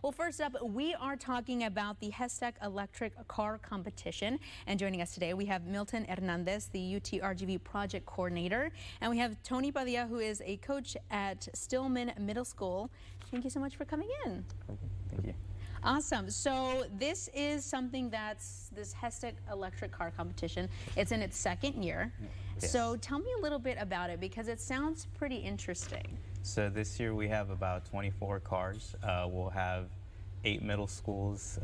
Well, first up, we are talking about the HESTEC electric car competition. And joining us today, we have Milton Hernandez, the UTRGV project coordinator. And we have Tony Padilla, who is a coach at Stillman Middle School. Thank you so much for coming in. Thank you. Awesome. So this is something that's this HESTEC electric car competition. It's in its second year. Yes. So tell me a little bit about it because it sounds pretty interesting. So this year we have about 24 cars. We'll have 8 middle schools,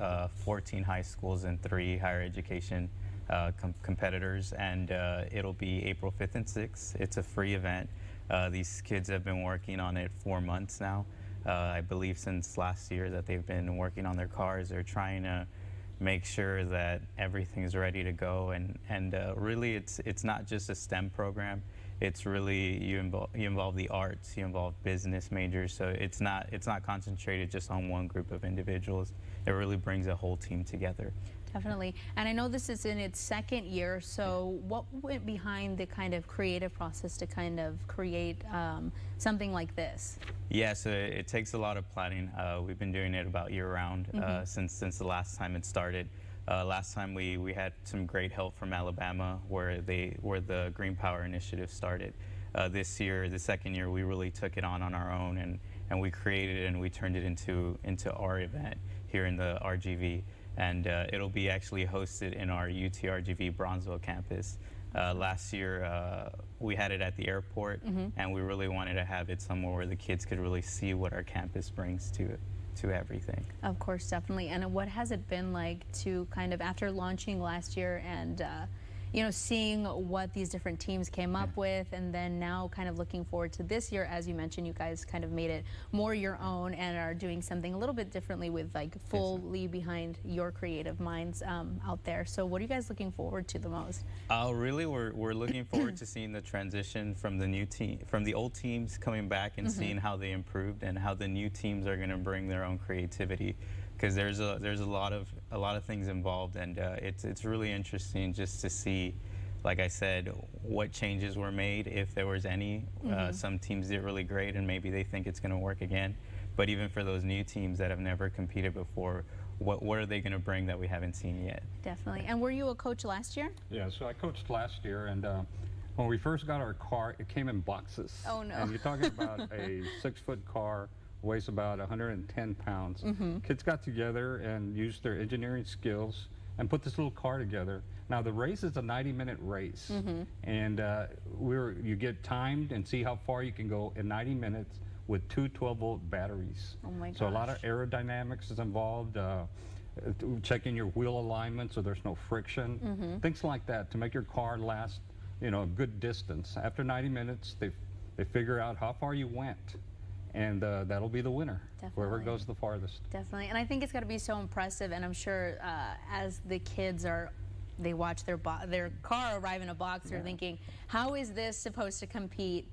14 high schools, and 3 higher education competitors. And it'll be April 5th and 6th. It's a free event. These kids have been working on it 4 months now. I believe since last year that they've been working on their cars. They're trying to make sure that everything's ready to go, and really it's not just a STEM program. It's really you involve the arts, you involve business majors, so it's not concentrated just on one group of individuals. It really brings a whole team together. Definitely. And I know this is in its second year, so what went behind the kind of creative process to kind of create something like this? Yeah, so it takes a lot of planning. We've been doing it about year-round since the last time it started. Last time we had some great help from Alabama, where the Green Power Initiative started. This year, the second year, we really took it on our own, and we created it and we turned it into our event here in the RGV. And it'll be actually hosted in our UTRGV Bronzeville campus. Last year, we had it at the airport, and we really wanted to have it somewhere where the kids could really see what our campus brings to everything. Of course, definitely. And what has it been like to kind of, after launching last year and you know, seeing what these different teams came up with, and then now kind of looking forward to this year? As you mentioned, you guys kind of made it more your own and are doing something a little bit differently with like fully behind your creative minds out there. So what are you guys looking forward to the most? Really, we're looking forward to seeing the transition from the new team, from the old teams coming back and seeing how they improved and how the new teams are going to bring their own creativity. Because there's a lot of things involved, and it's really interesting just to see, like I said, what changes were made, if there was any. Some teams did really great, and maybe they think it's going to work again. But even for those new teams that have never competed before, what are they going to bring that we haven't seen yet? Definitely. And were you a coach last year? Yeah, so I coached last year, and when we first got our car, it came in boxes. Oh no! And you're talking about a 6-foot car. Weighs about 110 pounds. Kids got together and used their engineering skills and put this little car together. Now the race is a 90-minute race, and you get timed and see how far you can go in 90 minutes with 2 12-volt batteries. Oh my gosh. So a lot of aerodynamics is involved, checking your wheel alignment so there's no friction, things like that to make your car last, you know, a good distance. After 90 minutes, they figure out how far you went. And that'll be the winner, whoever goes the farthest. Definitely, and I think it's got to be so impressive, and I'm sure as the kids they watch their car arrive in a box, they're thinking, how is this supposed to compete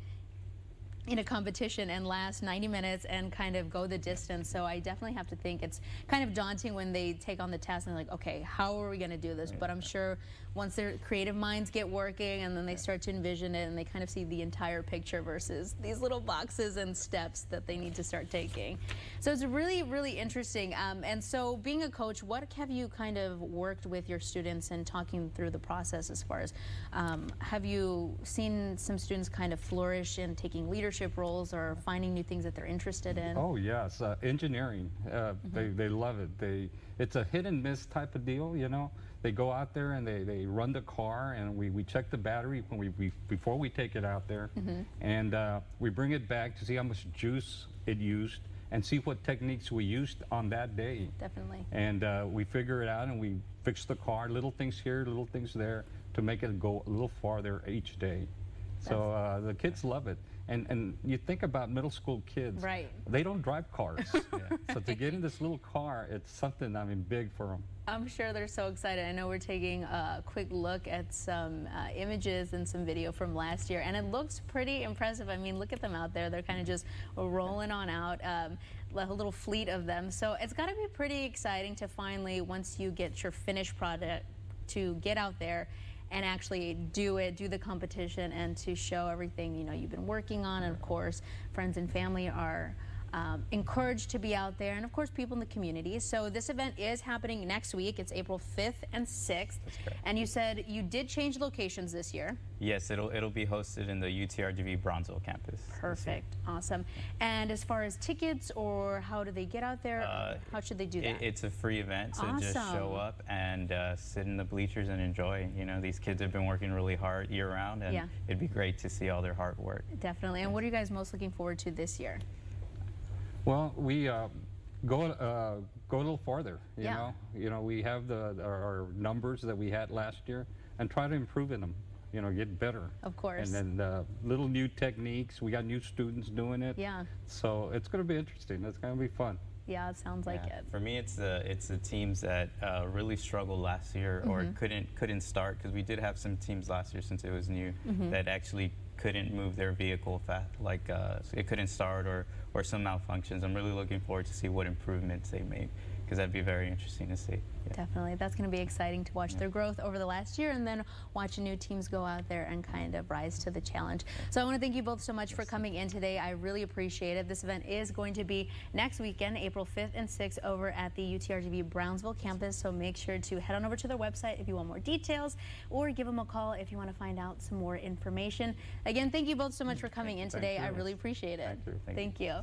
in a competition and last 90 minutes and kind of go the distance? So I definitely have to think it's kind of daunting when they take on the task and they're like, okay, how are we going to do this? But I'm sure once their creative minds get working and then they start to envision it and they kind of see the entire picture versus these little boxes and steps that they need to start taking. So it's really, really interesting. And so being a coach, what have you kind of worked with your students and talking through the process as far as, have you seen some students kind of flourish in taking leadership roles or finding new things that they're interested in? Oh yes, engineering. They love it. It's a hit and miss type of deal, you know. They go out there and they run the car, and we check the battery before we take it out there, and we bring it back to see how much juice it used and see what techniques we used on that day. Definitely. And we figure it out and we fix the car, little things here, little things there, to make it go a little farther each day. So the kids love it. And you think about middle school kids, they don't drive cars. So to get in this little car, it's something, I mean, big for them. I'm sure they're so excited. I know we're taking a quick look at some images and some video from last year, and it looks pretty impressive. I mean, look at them out there. They're kind of just rolling on out, a little fleet of them. So it's got to be pretty exciting to finally, once you get your finished product, to get out there and actually do the competition, and to show everything, you know, you've been working on. And of course, friends and family are encouraged to be out there, and of course people in the community. So this event is happening next week. It's April 5th and 6th. That's correct. And you said you did change locations this year. Yes, it'll be hosted in the UTRGV Bronzeville campus. Perfect. Awesome. And as far as tickets, or how do they get out there? How should they do that? It's a free event, so just Awesome. show up and sit in the bleachers and enjoy. You know, these kids have been working really hard year round, and Yeah. it'd be great to see all their hard work. Definitely. And what are you guys most looking forward to this year? Well, we go a little farther. Yeah. You know, we have our numbers that we had last year, and try to improve in them. You know, get better. Of course. And then little new techniques. We got new students doing it. Yeah. So it's going to be interesting. It's going to be fun. Yeah, it sounds like Yeah. it. For me, it's the teams that really struggled last year or couldn't start, because we did have some teams last year since it was new that actually couldn't move their vehicle fast, like it couldn't start or some malfunctions. I'm really looking forward to see what improvements they made, because that'd be very interesting to see. Yeah. Definitely. That's going to be exciting to watch their growth over the last year, and then watching new teams go out there and kind of rise to the challenge. So I want to thank you both so much for coming in today. I really appreciate it. This event is going to be next weekend, April 5th and 6th, over at the UTRGV Brownsville campus. So make sure to head on over to their website if you want more details, or give them a call if you want to find out some more information. Again, thank you both so much for coming in today. I really appreciate it. Thank you. Thank you.